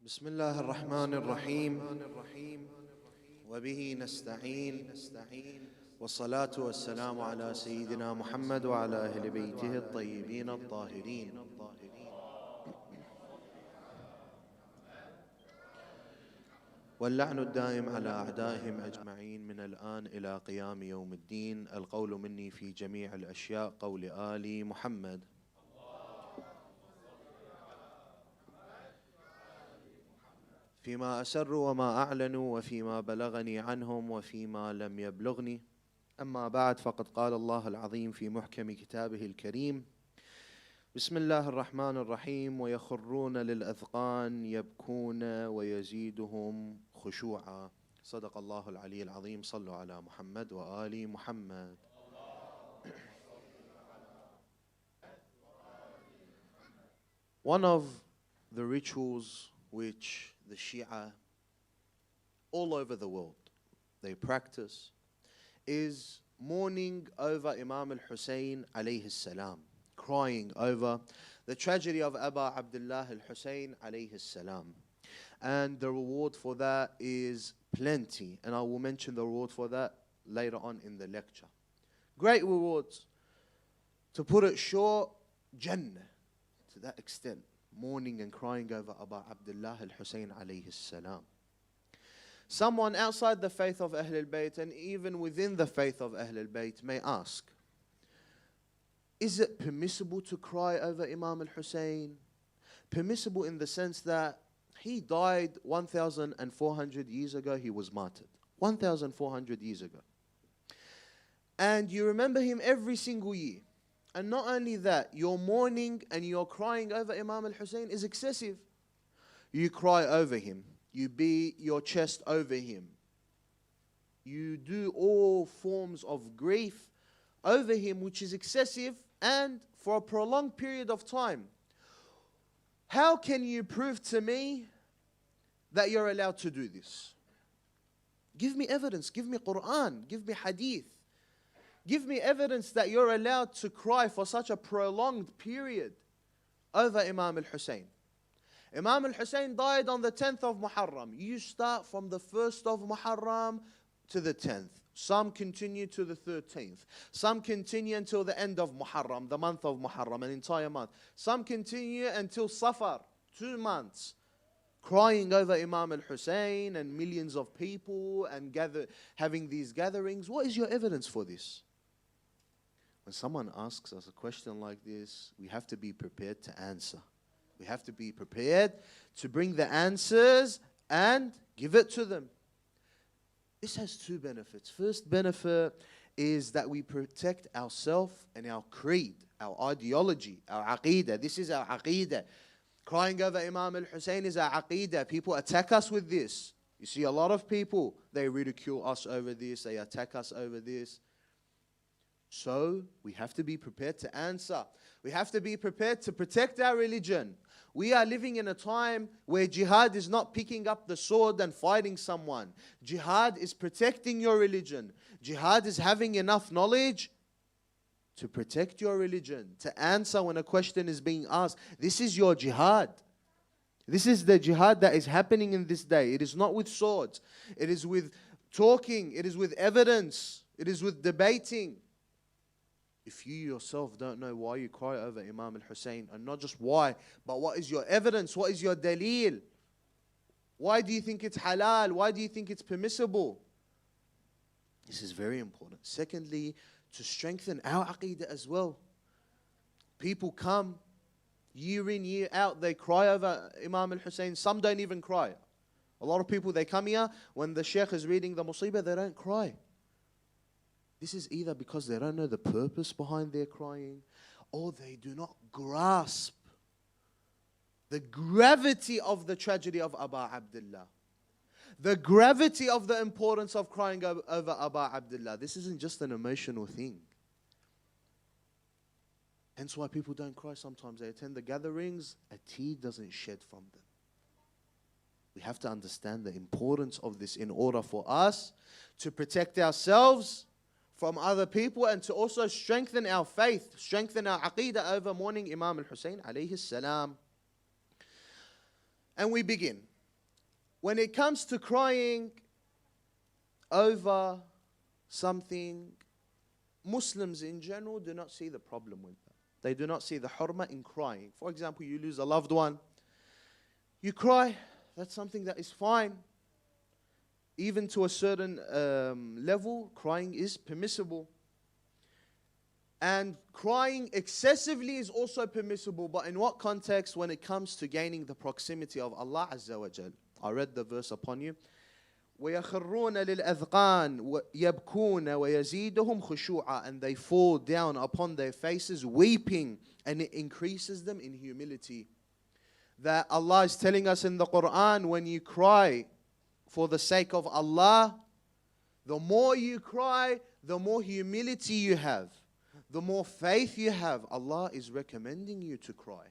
بسم الله الرحمن الرحيم وبه نستعين والصلاة والسلام على سيدنا محمد وعلى أهل بيته الطيبين الطاهرين واللعن الدائم على أعدائهم أجمعين من الآن إلى قيام يوم الدين. القول مني في جميع الأشياء قول آل محمد. فيما أسروا وما أعلنوا وفيما بلغني عنهم وفيما لم يبلغني. أما بعد، فقد قال الله العظيم في محكم كتابه الكريم: بسم الله الرحمن الرحيم: ويخرون للأذقان يبكون ويزيدهم خشوعا. صدق الله العلي العظيم. صلوا على محمد وآل محمد. One of the rituals which the Shia all over the world they practice is mourning over Imam al-Hussain alayhi salam, crying over the tragedy of Abu Abdullah al-Hussain alayhi salam. And the reward for that is plenty, and I will mention the reward for that later on in the lecture. Great rewards. To put it short, Jannah to that extent. Mourning and crying over Abu Abdullah al-Hussain alayhi salam. Someone outside the faith of Ahlul Bayt and even within the faith of Ahlul Bayt may ask, is it permissible to cry over Imam al-Hussain? Permissible in the sense that he died 1,400 years ago, he was martyred. 1,400 years ago. And you remember him every single year. And not only that, your mourning and your crying over Imam al-Hussain is excessive. You cry over him. You beat your chest over him. You do all forms of grief over him, which is excessive and for a prolonged period of time. How can you prove to me that you're allowed to do this? Give me evidence. Give me Quran. Give me hadith. Give me evidence that you're allowed to cry for such a prolonged period over Imam al-Hussain. Imam al-Hussain died on the 10th of Muharram. You start from the 1st of Muharram to the 10th. Some continue to the 13th. Some continue until the end of Muharram, the month of Muharram, an entire month. Some continue until Safar, 2 months. Crying over Imam al-Hussain and millions of people and having these gatherings. What is your evidence for this? When someone asks us a question like this, we have to be prepared to answer. We have to be prepared to bring the answers and give it to them. This has 2 benefits. First benefit is that we protect ourselves and our creed, our ideology, our aqeedah. This is our aqeedah. Crying over Imam al-Hussain is our aqeedah. People attack us with this. You see a lot of people, they ridicule us over this, they attack us over this. So, we have to be prepared to answer. We have to be prepared to protect our religion. We are living in a time where jihad is not picking up the sword and fighting someone. Jihad is protecting your religion. Jihad is having enough knowledge to protect your religion, to answer when a question is being asked. This is your jihad. This is the jihad that is happening in this day. It is not with swords. It is with talking. It is with evidence. It is with debating. If you yourself don't know why you cry over Imam al-Hussain, and not just why, but what is your evidence? What is your daleel? Why do you think it's halal? Why do you think it's permissible? This is very important. Secondly, to strengthen our aqeedah as well. People come year in, year out, they cry over Imam al-Hussain. Some don't even cry. A lot of people, they come here, when the sheikh is reading the musibah, they don't cry. This is either because they don't know the purpose behind their crying, or they do not grasp the gravity of the tragedy of Abu Abdullah. The gravity of the importance of crying over Abu Abdullah. This isn't just an emotional thing. Hence why people don't cry sometimes. They attend the gatherings, a tear doesn't shed from them. We have to understand the importance of this in order for us to protect ourselves from other people and to also strengthen our faith, strengthen our aqeedah over mourning Imam al-Hussain alayhi salam. And we begin. when it comes to crying over something, Muslims in general do not see the problem with that. They do not see the hurma in crying. For example, you lose a loved one, you cry, that's something that is fine. Even to a certain level, crying is permissible. And crying excessively is also permissible, but in what context? When it comes to gaining the proximity of Allah Azza wa Jal. I read the verse upon you. وَيَخِرُّونَ لِلْأَذْقَانِ يَبْكُونَ وَيَزِيدُهُمْ خُشُوعًا, and they fall down upon their faces weeping, and it increases them in humility. That Allah is telling us in the Quran, when you cry for the sake of Allah, the more you cry, the more humility you have, the more faith you have. Allah is recommending you to cry.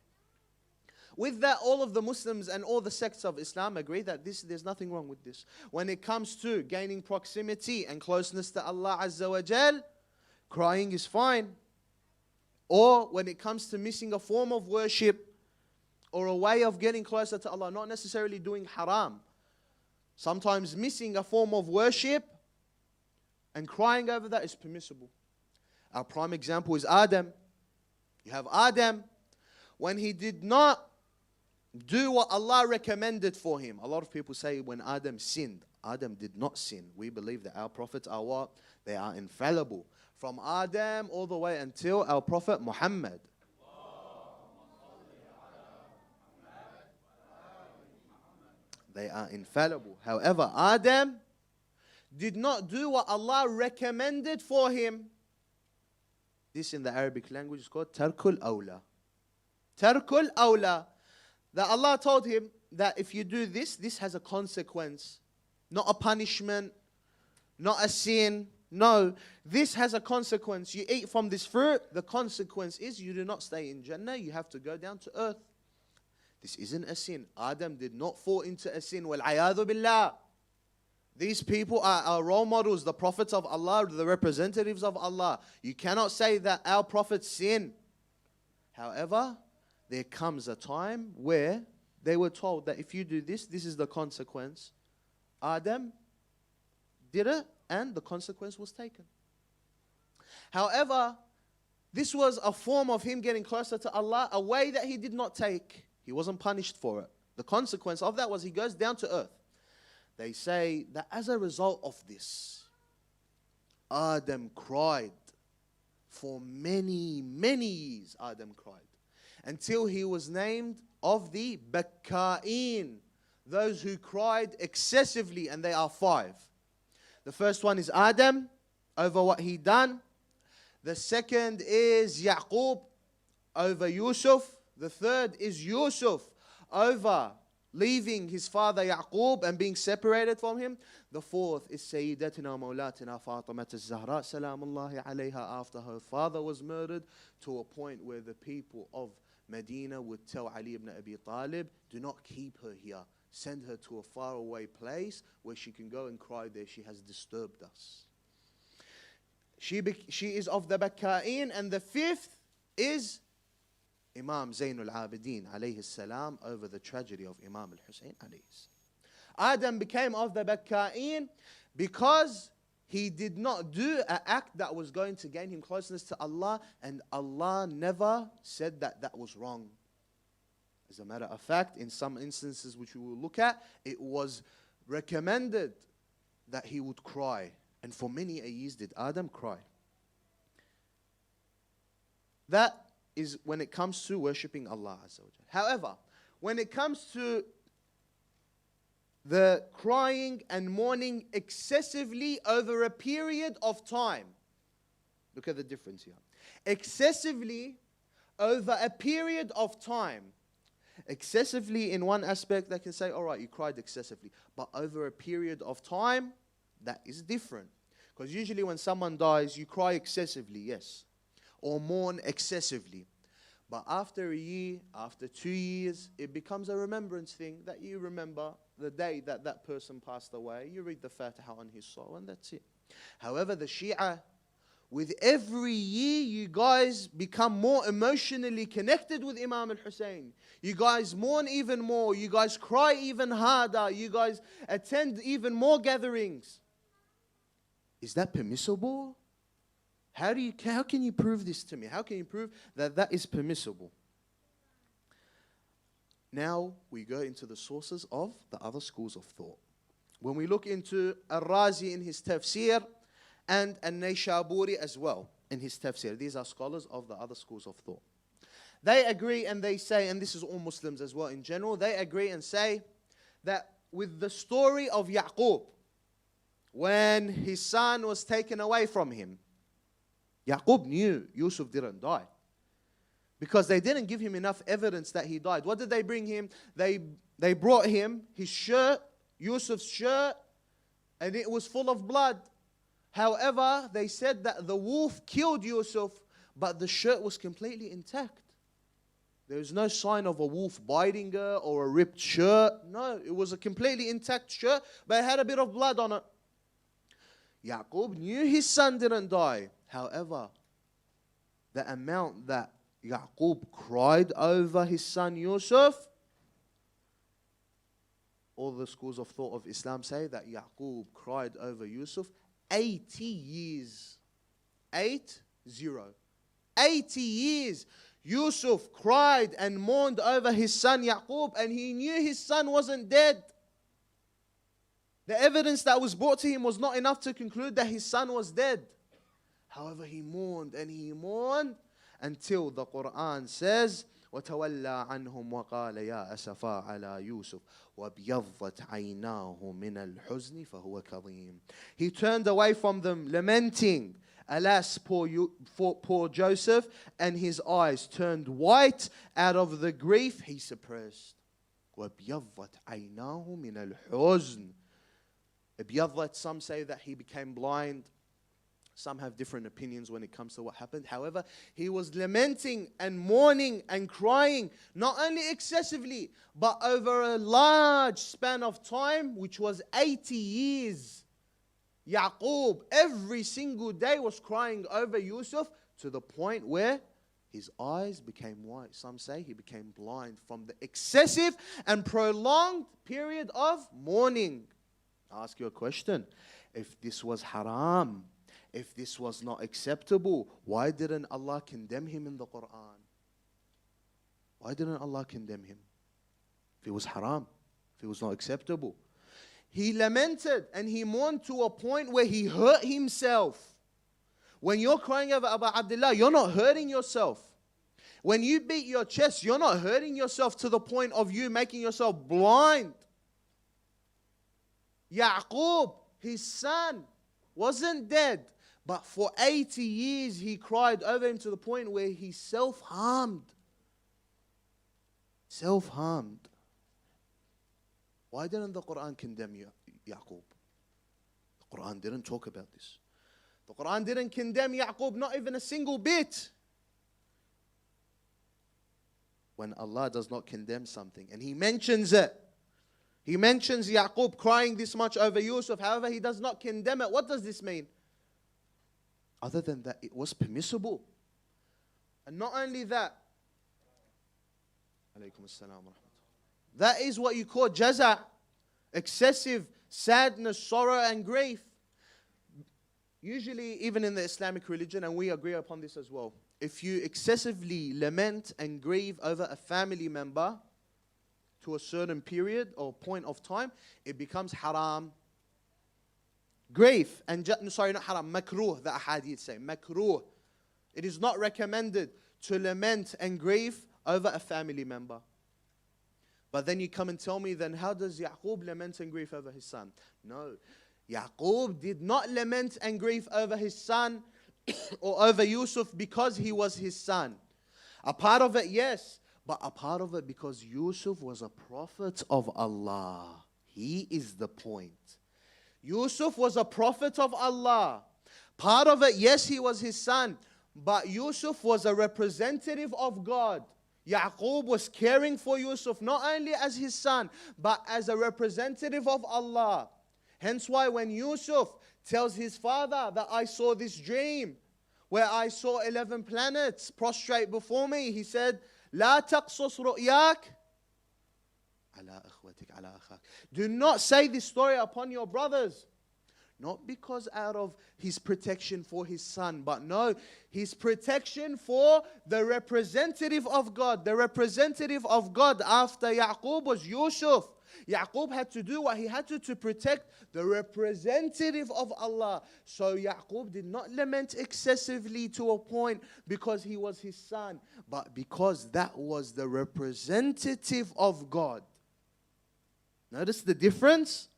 With that, all of the Muslims and all the sects of Islam agree that there's nothing wrong with this. When it comes to gaining proximity and closeness to Allah Azza wa Jal, crying is fine. Or when it comes to missing a form of worship or a way of getting closer to Allah, not necessarily doing haram. Sometimes missing a form of worship and crying over that is permissible. Our prime example is Adam. You have Adam, when he did not do what Allah recommended for him. A lot of people say when Adam sinned. Adam did not sin. We believe that our prophets are what? They are infallible. From Adam all the way until our prophet Muhammad. They are infallible. However, Adam did not do what Allah recommended for him. This in the Arabic language is called Tarkul Awla. Tarkul Awla. That Allah told him that if you do this, this has a consequence. Not a punishment, not a sin. No, this has a consequence. You eat from this fruit, the consequence is you do not stay in Jannah, you have to go down to earth. This isn't a sin. Adam did not fall into a sin. Wal-'ayadhu billah. These people are our role models, the prophets of Allah, the representatives of Allah. You cannot say that our prophets sin. However, there comes a time where they were told that if you do this, this is the consequence. Adam did it, and the consequence was taken. However, this was a form of him getting closer to Allah, a way that he did not take. He wasn't punished for it. The consequence of that was he goes down to earth. They say that as a result of this, Adam cried for many, many years. Adam cried until he was named of the Bakka'in, those who cried excessively, and they are 5. The first one is Adam over what he done. The second is Yaqub over Yusuf. The third is Yusuf over leaving his father Yaqub and being separated from him. The fourth is Sayyidatina Mawlatina Fatimat al-Zahra Salamullahi alayha, after her father was murdered, to a point where the people of Medina would tell Ali ibn Abi Talib, do not keep her here. Send her to a faraway place where she can go and cry there. She has disturbed us. She is of the Bakka'in. And the fifth is Imam Zainul Abidin alayhi salam over the tragedy of Imam al-Hussain alayhi salam. Adam became of the Bakka'in because he did not do an act that was going to gain him closeness to Allah, and Allah never said that that was wrong. As a matter of fact, in some instances which we will look at, it was recommended that he would cry. And for many years did Adam cry. That is when it comes to worshipping Allah Azza wa Jalla. However, when it comes to the crying and mourning excessively over a period of time, look at the difference here. Excessively over a period of time. Excessively in one aspect, they can say, all right, you cried excessively. But over a period of time, that is different. Because usually when someone dies, you cry excessively, yes. Or mourn excessively. But after a year, after 2 years, it becomes a remembrance thing that you remember the day that that person passed away. You read the Fatiha on his soul, and that's it. However, the Shia with every year, you guys become more emotionally connected with Imam al-Hussain. You guys mourn even more. You guys cry even harder. You guys attend even more gatherings. Is that permissible? How can you prove this to me? How can you prove that that is permissible? Now we go into the sources of the other schools of thought. When we look into Al-Razi in his tafsir and An-Nayshaburi as well in his tafsir. These are scholars of the other schools of thought. They agree and they say, and this is all Muslims as well in general, they agree and say that with the story of Yaqub, when his son was taken away from him, Yaqub knew Yusuf didn't die. Because they didn't give him enough evidence that he died. What did they bring him? They brought him his shirt, Yusuf's shirt, and it was full of blood. However, they said that the wolf killed Yusuf, but the shirt was completely intact. There was no sign of a wolf biting her or a ripped shirt. No, it was a completely intact shirt, but it had a bit of blood on it. Yaqub knew his son didn't die. However, the amount that Yaqub cried over his son Yusuf, all the schools of thought of Islam say that Yaqub cried over Yusuf 80 years. 80. 80 years. Yusuf cried and mourned over his son Yaqub, and he knew his son wasn't dead. The evidence that was brought to him was not enough to conclude that his son was dead. However, he mourned and he mourned until the Quran says, وَتَوَلَّى عَنْهُمْ وَقَالَ يَا أَسَفَا عَلَى يُوسُف وَابْيَضَّتْ عَيْنَاهُ مِنَ الْحُزْنِ فَهُوَ كَظِيمٌ. He turned away from them, lamenting, alas, poor Joseph, and his eyes turned white out of the grief he suppressed. وَابْيَضَّتْ عَيْنَاهُ مِنَ الْحُزْنِ. Ibyadat, some say that he became blind. Some have different opinions when it comes to what happened. However, he was lamenting and mourning and crying, not only excessively, but over a large span of time, which was 80 years. Yaqub, every single day, was crying over Yusuf to the point where his eyes became white. Some say he became blind from the excessive and prolonged period of mourning. I'll ask you a question. If this was haram, if this was not acceptable, why didn't Allah condemn him in the Quran? Why didn't Allah condemn him? If it was haram, if it was not acceptable. He lamented and he mourned to a point where he hurt himself. When you're crying over Abu Abdullah, you're not hurting yourself. When you beat your chest, you're not hurting yourself to the point of you making yourself blind. Yaqub, his son, wasn't dead. But for 80 years, he cried over him to the point where he self-harmed. Self-harmed. Why didn't the Quran condemn Yaqub? The Quran didn't talk about this. The Quran didn't condemn Yaqub, not even a single bit. When Allah does not condemn something, and He mentions it, He mentions Yaqub crying this much over Yusuf, however, He does not condemn it. What does this mean? Other than that, it was permissible. And not only that, that is what you call jaza, excessive sadness, sorrow and grief. Usually, even in the Islamic religion, and we agree upon this as well, if you excessively lament and grieve over a family member to a certain period or point of time, it becomes haram. Grief, and sorry, not haram, makruh, the ahadith say, makruh. It is not recommended to lament and grieve over a family member. But then you come and tell me, then how does Yaqub lament and grieve over his son? No, Yaqub did not lament and grieve over his son or over Yusuf because he was his son. A part of it, yes, but a part of it because Yusuf was a prophet of Allah. He is the point. Yusuf was a prophet of Allah. Part of it, yes, he was his son, but Yusuf was a representative of God. Yaqub was caring for Yusuf not only as his son, but as a representative of Allah. Hence why when Yusuf tells his father that I saw this dream, where I saw 11 planets prostrate before me. He said, لا تقصص رؤياك على إخوتك على أخاك. Do not say this story upon your brothers. Not because out of his protection for his son, but no, his protection for the representative of God. The representative of God after Yaqub was Yusuf. Yaqub had to do what he had to protect the representative of Allah. So Yaqub did not lament excessively to a point because he was his son, but because that was the representative of God. Notice the difference?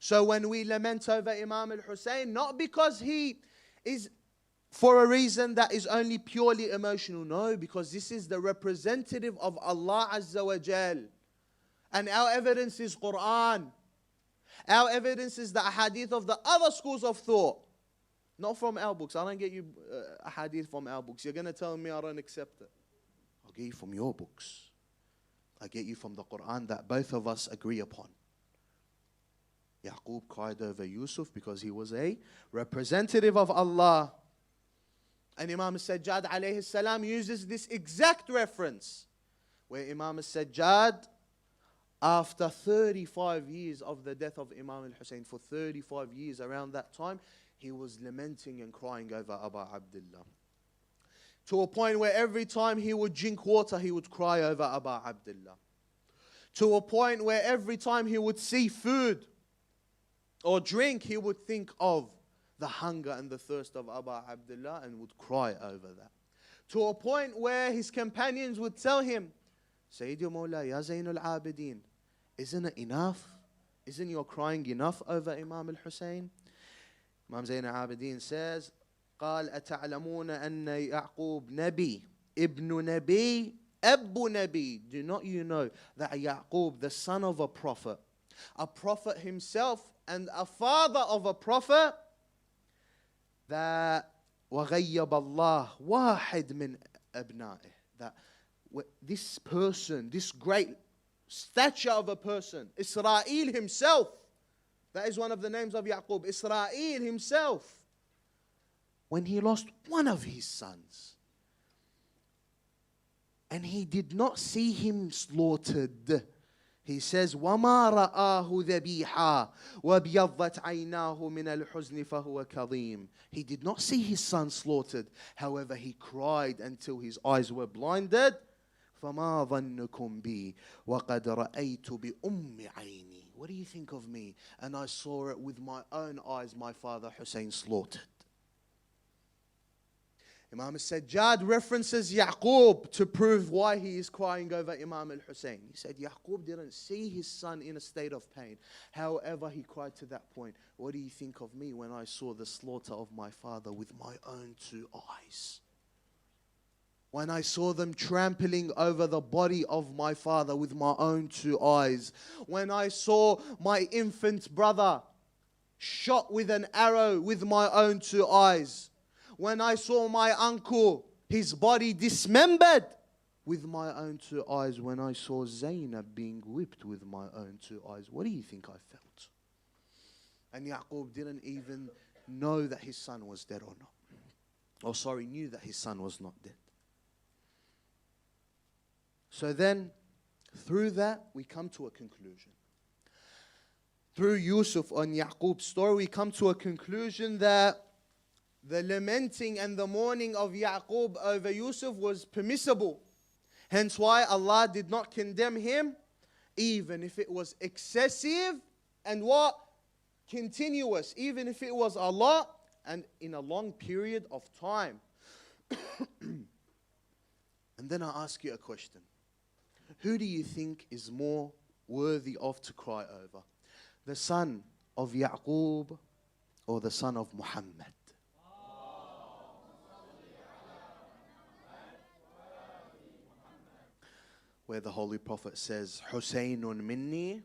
So when we lament over Imam al-Hussain, not because he is for a reason that is only purely emotional, no, because this is the representative of Allah Azza wa Jal. And our evidence is Quran. Our evidence is the hadith of the other schools of thought. Not from our books. I don't get you a hadith from our books. You're going to tell me I don't accept it. I'll get you from your books. I get you from the Quran that both of us agree upon. Yaqub cried over Yusuf because he was a representative of Allah. And Imam al-Sajjad alayhi salam uses this exact reference where Imam al-Sajjad, after 35 years of the death of Imam al-Hussain, for 35 years around that time, he was lamenting and crying over Abu Abdullah. To a point where every time he would drink water, he would cry over Abu Abdullah. To a point where every time he would see food or drink, he would think of the hunger and the thirst of Abu Abdullah and would cry over that. To a point where his companions would tell him, Sayyidi Mawla, Ya Zayn al-Abidin, isn't it enough? Isn't your crying enough over Imam al-Hussain? Imam Zayn al-Abidin says, قال أتعلمون أن يعقوب نبي ابن نبي أبو نبي. Do not you know that Yaqub, the son of a prophet himself and a father of a prophet, that وغيب الله واحد من أبنائه, that this person, this great stature of a person, Israel himself, that is one of the names of Yaqub, Israel himself, when he lost one of his sons, and he did not see him slaughtered. He says, وَمَا رَآهُ ذَبِيحًا وَبْيَضَّتْ عَيْنَاهُ مِنَ الْحُزْنِ فَهُوَ كَظِيمٌ. He did not see his son slaughtered. However, he cried until his eyes were blinded. فَمَا ظَنُّكُمْ بِي وَقَدْ رَأَيْتُ بِأُمِّ عَيْنِي. What do you think of me? And I saw it with my own eyes, my father Hussein slaughtered. Imam al-Sajjad references Yaqub to prove why he is crying over Imam al-Hussain. He said Yaqub didn't see his son in a state of pain. However, he cried to that point, what do you think of me when I saw the slaughter of my father with my own two eyes? When I saw them trampling over the body of my father with my own two eyes. When I saw my infant brother shot with an arrow with my own two eyes. When I saw my uncle, his body dismembered with my own two eyes. When I saw Zainab being whipped with my own two eyes. What do you think I felt? And Yaqub didn't even know that his son was dead or not. Or sorry, knew that his son was not dead. So then, through that, we come to a conclusion. Through Yusuf and Yaqub's story, we come to a conclusion that the lamenting and the mourning of Yaqub over Yusuf was permissible. Hence why Allah did not condemn him, even if it was excessive and what? Continuous. Even if it was a lot and in a long period of time. And then I ask you a question. Who do you think is more worthy of to cry over? The son of Yaqub or the son of Muhammad? Where the Holy Prophet says, Husaynun minni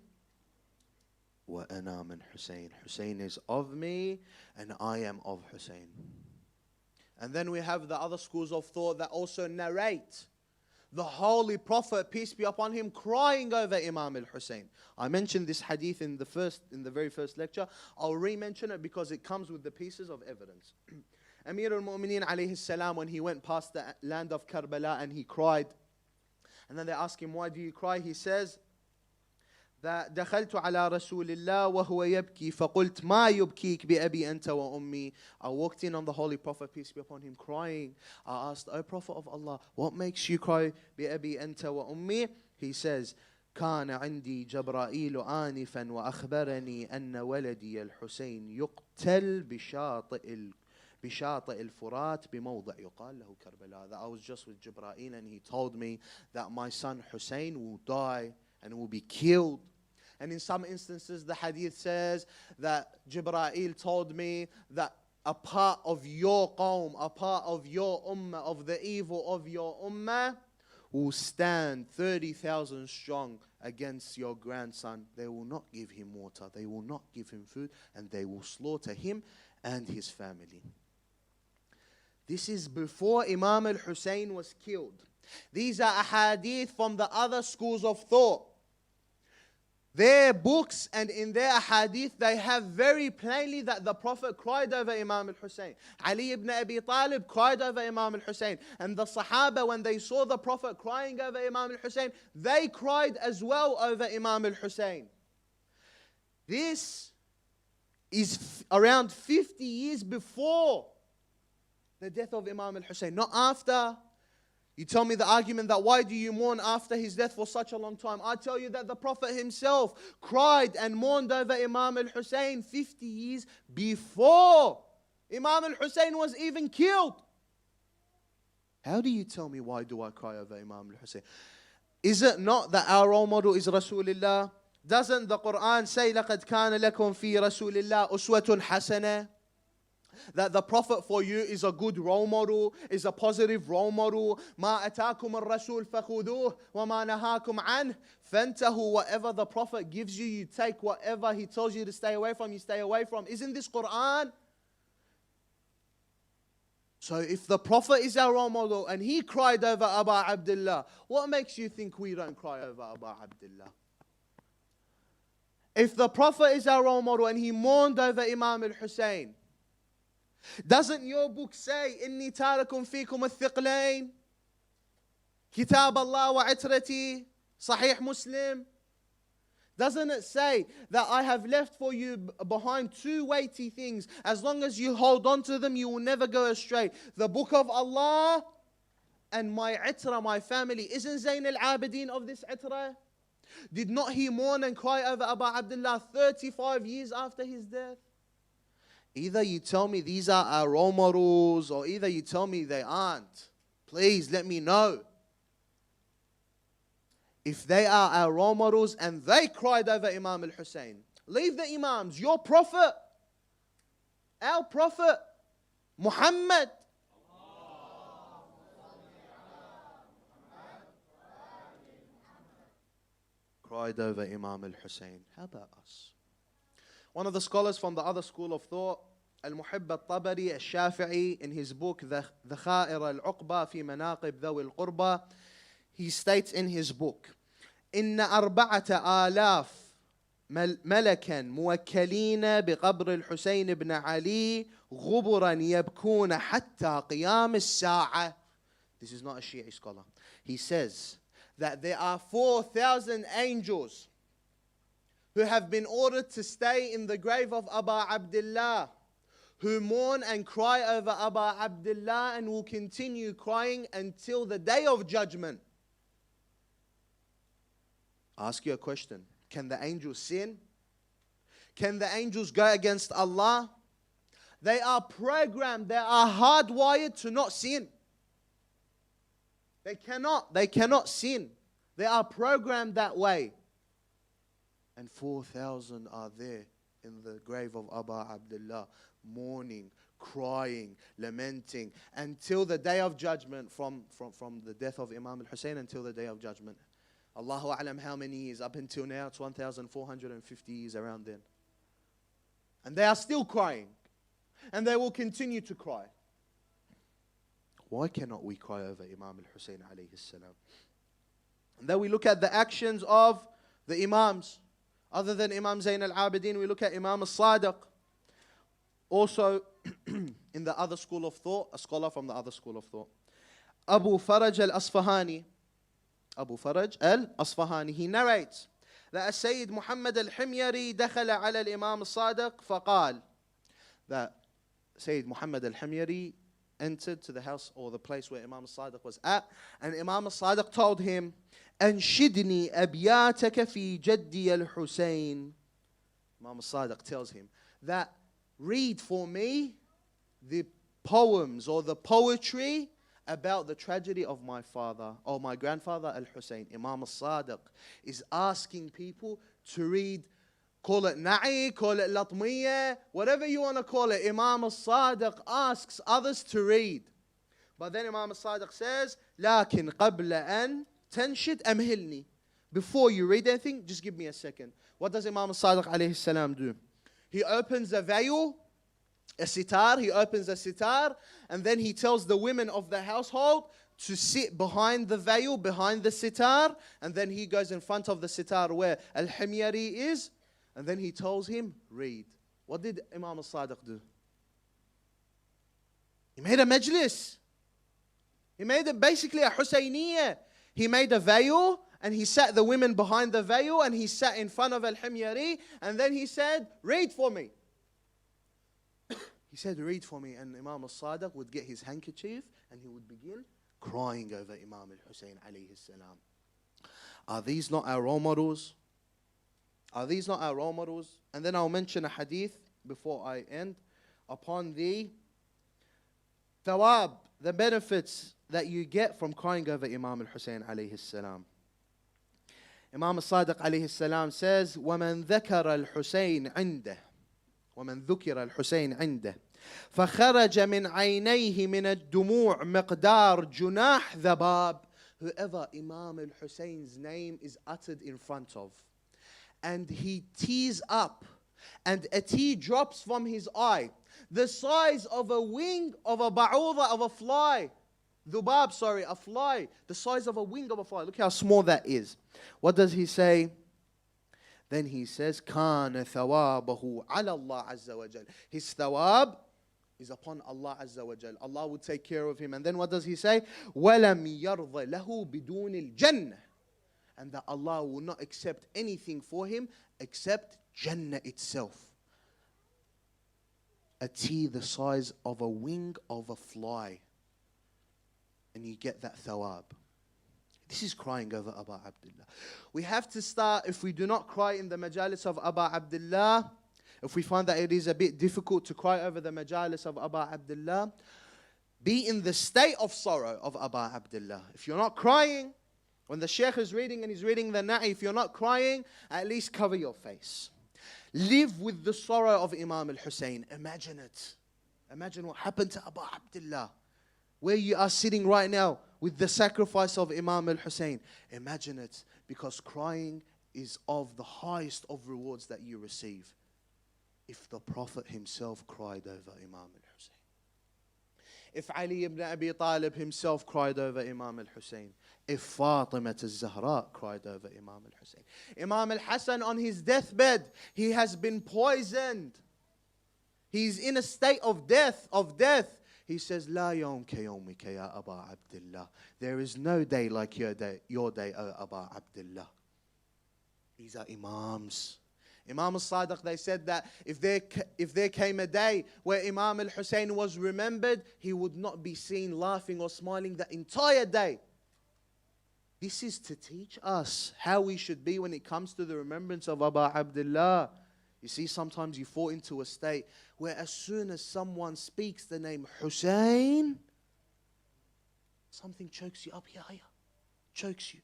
wa ana min Hussain. Hussein is of me and I am of Hussein. And then we have the other schools of thought that also narrate the Holy Prophet, peace be upon him, crying over Imam al-Hussain. I mentioned this hadith in the very first lecture. I'll re-mention it because it comes with the pieces of evidence. Amir al-Mu'mineen alayhi salam, when he went past the land of Karbala and he cried. And then they ask him, why do you cry? He says that دخلت على رسول الله وهو يبكي فقلت ما يبكيك بأبي أنت وأمي. I walked in on the Holy Prophet, peace be upon him, crying. I asked, O Prophet of Allah, what makes you cry بأبي أنت وأمي? He says, كان عندي جبرائيل آنفا وأخبرني أن ولدي الحسين يقتل بشاطئ الفرات بموضع يقال له كربلاء. That I was just with Jibreel and he told me that my son Hussain will die and will be killed. And in some instances the hadith says that Jibreel told me that a part of your qawm, a part of your ummah, of the evil of your ummah, will stand 30,000 strong against your grandson. They will not give him water, they will not give him food, and they will slaughter him and his family. This is before Imam al-Hussein was killed. These are ahadith from the other schools of thought. Their books and in their ahadith, they have very plainly that the Prophet cried over Imam al-Hussein. Ali ibn Abi Talib cried over Imam al-Hussein. And the Sahaba, when they saw the Prophet crying over Imam al-Hussein, they cried as well over Imam al-Hussein. This is around 50 years before the death of Imam al-Hussein, not after. You tell me the argument that why do you mourn after his death for such a long time? I tell you that the Prophet himself cried and mourned over Imam al-Hussein 50 years before Imam al-Hussein was even killed. How do you tell me why do I cry over Imam al-Hussein? Is it not that our role model is Rasulullah? Doesn't the Quran say لَقَدْ كَانَ لَكُمْ فِي رَسُولِ اللَّهِ أُسْوَةٌ حَسَنَةٌ? That the Prophet for you is a good role model, is a positive role model. مَا أَتَاكُمُ الرَّسُولُ فَخُذُوهُ وَمَا نَهَاكُمْ عَنْهُ فَانْتَهُوا. Whatever the Prophet gives you, you take. Whatever he tells you to stay away from, you stay away from. Isn't this Quran? So if the Prophet is our role model and he cried over Abu Abdullah, what makes you think we don't cry over Abu Abdullah? If the Prophet is our role model and he mourned over Imam al-Hussein, doesn't your book say إِنِّي تَارَكٌ فِيكُمُ الثِّقْلَيْنِ كِتَابَ اللَّهِ وَعِتْرَتِي Sahih Muslim? Doesn't it say that I have left for you behind two weighty things? As long as you hold on to them, you will never go astray. The book of Allah and my itra, my family. Isn't Zayn al-Abidin of this itra? Did not he mourn and cry over Abu Abdullah 35 years after his death? Either you tell me these are our role models, or either you tell me they aren't. Please let me know. If they are our role models and they cried over Imam al-Hussein, leave the Imams. Your Prophet, our Prophet, Muhammad, cried over Imam al-Hussein. How about us? One of the scholars from the other school of thought, Al-Muhibb al-Tabari al-Shafi'i, in his book, Dhakha'ir al-Uqba fi Manaqib Dhawi al-Qurba, he states in his book, إن 4,000 ملكا موكلين بقبر الحسين بن علي غبرا يبكون حتى قيام الساعة. This is not a Shi'i scholar. He says that there are 4,000 angels who have been ordered to stay in the grave of Abu Abdullah, who mourn and cry over Abu Abdullah and will continue crying until the day of judgment. Ask you a question. Can the angels sin? Can the angels go against Allah? They are programmed, they are hardwired to not sin. They cannot sin. They are programmed that way. And 4,000 are there in the grave of Abu Abdullah, mourning, crying, lamenting, until the day of judgment, from the death of Imam al-Hussein until the day of judgment. Allahu A'lam how many years. Up until now, it's 1,450 years around then. And they are still crying. And they will continue to cry. Why cannot we cry over Imam al-Hussein alayhi salam? And then we look at the actions of the Imams. Other than Imam Zayn al-Abidin, we look at Imam al-Sadiq. Also, in the other school of thought, a scholar from the other school of thought, Abu Faraj al-Asfahani, Abu Faraj al-Asfahani, he narrates that Sayyid Muhammad al-Himyari دخل على الإمام الصادق فقال, that Sayyid Muhammad al-Himyari entered to the house or the place where Imam al-Sadiq was at, and Imam al-Sadiq told him, أنشدني أبياتك في جدي الحسين. Imam al-Sadiq tells him that read for me the poems or the poetry about the tragedy of my father or my grandfather al-Hussein. Imam al-Sadiq is asking people to read, call it na'i, call it latmiya, whatever you want to call it. Imam al-Sadiq asks others to read. But then Imam al-Sadiq says, لكن قبل أن تنشد أمهلني. Before you read anything, just give me a second. What does Imam al-Sadiq alayhi salam do? He opens a veil, a sitar, he opens a sitar, and then he tells the women of the household to sit behind the veil, behind the sitar, and then he goes in front of the sitar where al-Himyari is, and then he tells him, read. What did Imam al-Sadiq do? He made a majlis. He made it basically a Husayniyya. He made a veil, and he sat the women behind the veil, and he sat in front of al-Himyari, and then he said, read for me. He said, read for me, and Imam al-Sadiq would get his handkerchief, and he would begin crying over Imam al-Hussein alayhi salam. Are these not our role models? Are these not our role models? And then I'll mention a hadith before I end upon the thawab, the benefits that you get from crying over Imam al-Hussein alayhi salam. Imam al-Sadiq alayhi salam says, وَمَنْ ذَكَرَ الْحُسَيْنِ عِنْدَهُ ومن ذكر الحسين عنده فخرج من عينيه من الدموع مقدار جناح ذباب. Whoever Imam al-Husayn's name is uttered in front of, and he tears up, and a tear drops from his eye, the size of a wing of a ba'udha, of a fly. Dhubab, sorry, a fly. The size of a wing of a fly. Look how small that is. What does he say? Then he says, كَانَ ثَوَابَهُ عَلَى اللَّهِ عَزَّ وَجَلَ. His thawab is upon Allah Azza wa Jal. Allah will take care of him. And then what does he say? وَلَمْ يَرْضَ لَهُ بِدُونِ الْجَنَّةِ. And that Allah will not accept anything for him except Jannah itself. A tear the size of a wing of a fly. And you get that thawab. This is crying over Aba Abdullah. We have to start, if we do not cry in the majalis of Aba Abdullah, if we find that it is a bit difficult to cry over the majalis of Aba Abdullah, be in the state of sorrow of Aba Abdullah. If you're not crying, when the Shaykh is reading and he's reading the Na'i, if you're not crying, at least cover your face. Live with the sorrow of Imam al-Hussein. Imagine it. Imagine what happened to Aba Abdullah. Where you are sitting right now with the sacrifice of Imam al-Hussein. Imagine it, because crying is of the highest of rewards that you receive. If the Prophet himself cried over Imam al-Hussein. If Ali ibn Abi Talib himself cried over Imam al-Hussein. If Fatima al-Zahra cried over Imam al-Hussein. Imam al-Hassan on his deathbed, he has been poisoned. He's in a state of death. He says, لا يوم كيومك يا أبا عبد الله. There is no day like your day, O Aba Abdullah. These are Imams. Imam al-Sadiq, they said that if there came a day where Imam al-Hussein was remembered, he would not be seen laughing or smiling the entire day. This is to teach us how we should be when it comes to the remembrance of Aba Abdullah. You see, sometimes you fall into a state where as soon as someone speaks the name Hussein, something chokes you up here, chokes you.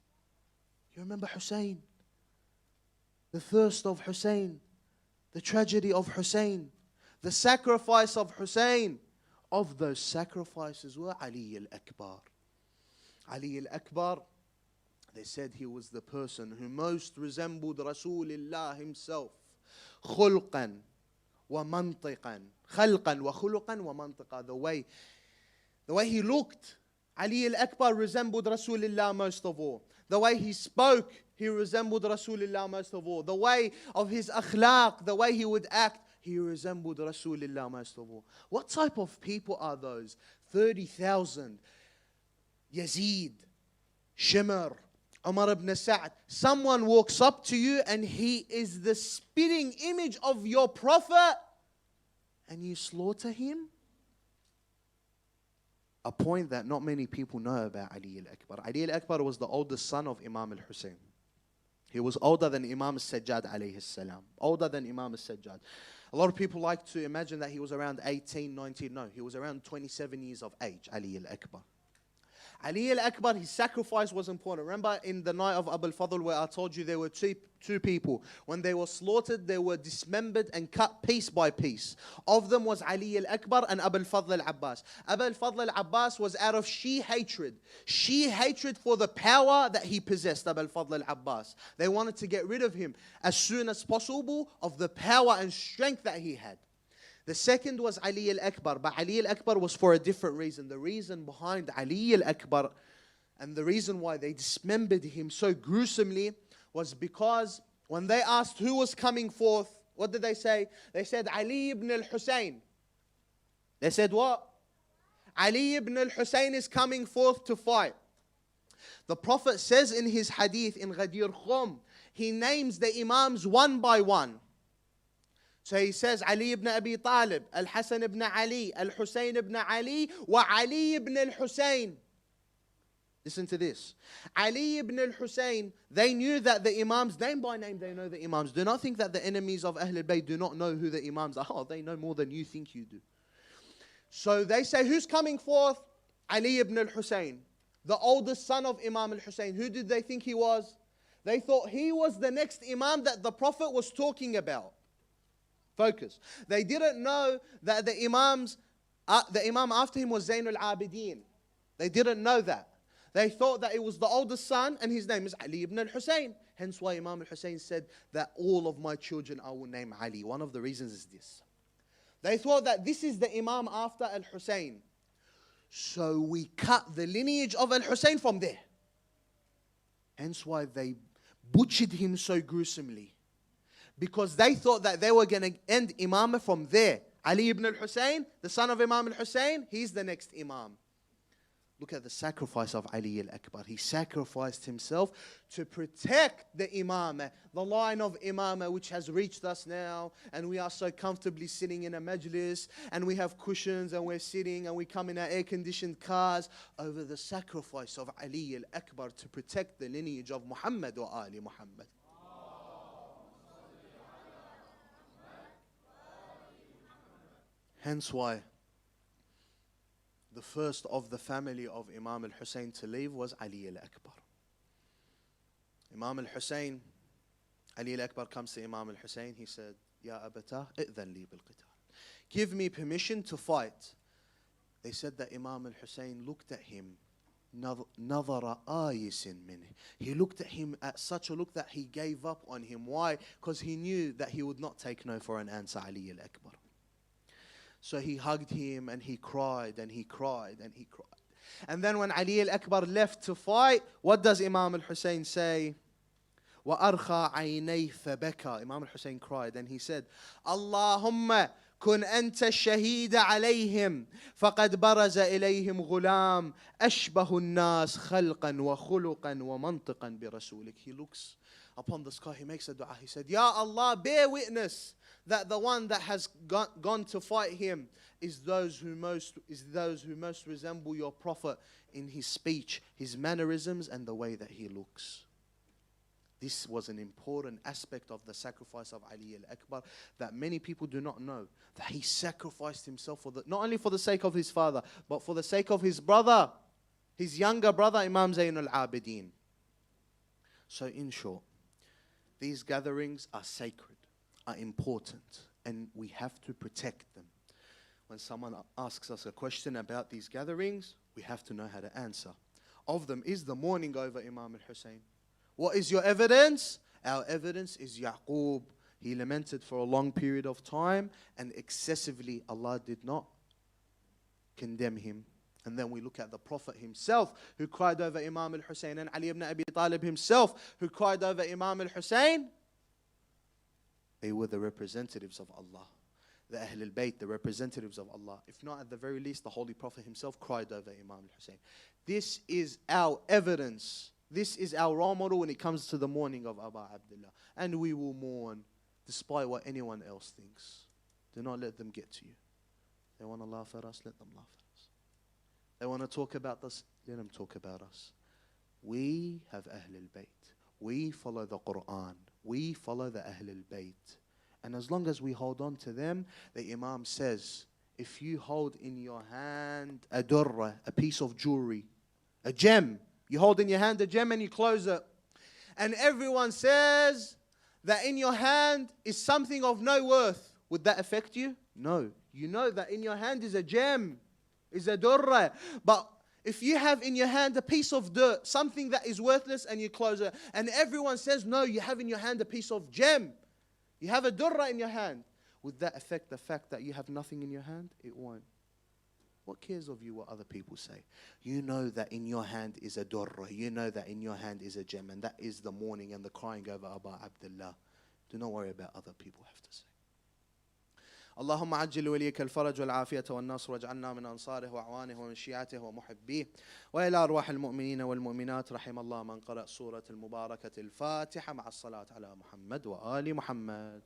You remember Hussein, the thirst of Hussein, the tragedy of Hussein, the sacrifice of Hussein. Of those sacrifices were Ali al-Akbar. Ali al-Akbar, they said he was the person who most resembled Rasulullah himself. خلقا ومنطقا خلقا وخلقا ومنطقا. The way he looked, Ali al-Akbar resembled Rasulullah most of all. The way he spoke, he resembled Rasulullah most of all. The way of his akhlaq, the way he would act, he resembled Rasulullah most of all. What type of people are those? 30,000. Yazid, Shimr, Umar ibn Sa'd. Someone walks up to you and he is the spitting image of your Prophet and you slaughter him? A point that not many people know about Ali al-Akbar. Ali al-Akbar was the oldest son of Imam al-Hussain. He was older than Imam al-Sajjad alayhi salam. Older than Imam al-Sajjad. A lot of people like to imagine that he was around 18, 19. No, he was around 27 years of age, Ali al-Akbar. Ali al-Akbar, his sacrifice was important. Remember in the night of Abu al-Fadl where I told you there were two people. When they were slaughtered, they were dismembered and cut piece by piece. Of them was Ali al-Akbar and Abu al-Fadl al-Abbas. Abu al-Fadl al-Abbas was out of sheer hatred. Sheer hatred for the power that he possessed, Abu al-Fadl al-Abbas. They wanted to get rid of him as soon as possible of the power and strength that he had. The second was Ali al-Akbar, but Ali al-Akbar was for a different reason. The reason behind Ali al-Akbar and the reason why they dismembered him so gruesomely was because when they asked who was coming forth, what did they say? They said Ali ibn al-Hussain. They said what? Ali ibn al-Hussain is coming forth to fight. The Prophet says in his hadith in Ghadir Khum, he names the Imams one by one. So he says Ali ibn Abi Talib, Al-Hasan ibn Ali, Al-Hussain ibn Ali, wa Ali ibn al-Hussain. Listen to this. Ali ibn al-Hussain, they knew that the Imams, name by name, they know the Imams. Do not think that the enemies of Ahlul Bayt do not know who the Imams are. Oh, they know more than you think you do. So they say, who's coming forth? Ali ibn al-Hussain, the oldest son of Imam al-Hussain. Who did they think he was? They thought he was the next Imam that the Prophet was talking about. Focus. They didn't know that the Imam after him was Zainul Abidin. They didn't know that. They thought that it was the oldest son and his name is Ali ibn al-Hussain. Hence why Imam al-Hussain said that all of my children I will name Ali. One of the reasons is this. They thought that this is the Imam after al-Hussain. So we cut the lineage of al-Hussain from there. Hence why they butchered him so gruesomely. Because they thought that they were going to end Imamah from there. Ali ibn al-Hussain, the son of Imam al-Hussain, he's the next Imam. Look at the sacrifice of Ali al-Akbar. He sacrificed himself to protect the Imamah, the line of Imamah which has reached us now. And we are so comfortably sitting in a majlis and we have cushions and we're sitting and we come in our air-conditioned cars over the sacrifice of Ali al-Akbar to protect the lineage of Muhammad wa Ali Muhammad. Hence why the first of the family of Imam al-Hussain to leave was Ali al-Akbar. Imam al-Hussain, Ali al-Akbar comes to Imam al-Hussain. He said, Ya Abata, i'dhan li bil-qital. Give me permission to fight. They said that Imam al-Hussain looked at him. Nadhara ayisin minhu. He looked at him at such a look that he gave up on him. Why? Because he knew that he would not take no for an answer, Ali al-Akbar. So he hugged him and he cried and he cried and he cried. And then when Ali al-Akbar left to fight, what does Imam al-Hussain say? وَأَرْخَى عَيْنَيْ فَبَكَى. Imam al-Hussain cried and he said, Allahumma كن أنت الشهيد عليهم فقد برز إليهم غلام أشبه الناس خلقا وخلقا ومنطقا برسولك. He looks upon the sky, he makes a dua. He said, Ya Allah, bear witness that the one that has gone to fight him is those who most resemble your Prophet in his speech, his mannerisms, and the way that he looks. This was an important aspect of the sacrifice of Ali al-Akbar that many people do not know. That he sacrificed himself not only for the sake of his father, but for the sake of his brother, his younger brother, Imam Zainul Abidin. So in short, these gatherings are sacred, are important, and we have to protect them. When someone asks us a question about these gatherings, we have to know how to answer. Of them is the mourning over Imam al-Hussain. What is your evidence? Our evidence is Yaqub. He lamented for a long period of time and excessively. Allah did not condemn him. And then we look at the Prophet himself who cried over Imam al-Hussain, and Ali ibn Abi Talib himself who cried over Imam al-Hussain. They were the representatives of Allah. the Ahl al-Bayt, the representatives of Allah. If not, at the very least, the Holy Prophet himself cried over Imam al-Hussain. This is our evidence. This is our role model when it comes to the mourning of Abu Abdullah. And we will mourn despite what anyone else thinks. Do not let them get to you. They want to laugh at us, let them laugh at us. They want to talk about us, let them talk about us. We have Ahl al-Bayt. We follow the Quran. We follow the Ahl al-Bayt. And as long as we hold on to them, the Imam says, if you hold in your hand a durra, a piece of jewelry, a gem, you hold in your hand a gem and you close it, and everyone says that in your hand is something of no worth, would that affect you? No. You know that in your hand is a gem, is a durra. But if you have in your hand a piece of dirt, something that is worthless, and you close it, and everyone says, no, you have in your hand a piece of gem, you have a durra in your hand, would that affect the fact that you have nothing in your hand? It won't. What cares of you what other people say? You know that in your hand is a durra. You know that in your hand is a gem. And that is the mourning and the crying over Abu Abdullah. Do not worry about other people have to say. اللهم عجل وليك الفرج والعافية والنصر واجعلنا من أنصاره وأعوانه ومن شيعته ومحبيه وإلى أرواح المؤمنين والمؤمنات رحم الله من قرأ سورة المباركة الفاتحة مع الصلاة على محمد وآل محمد.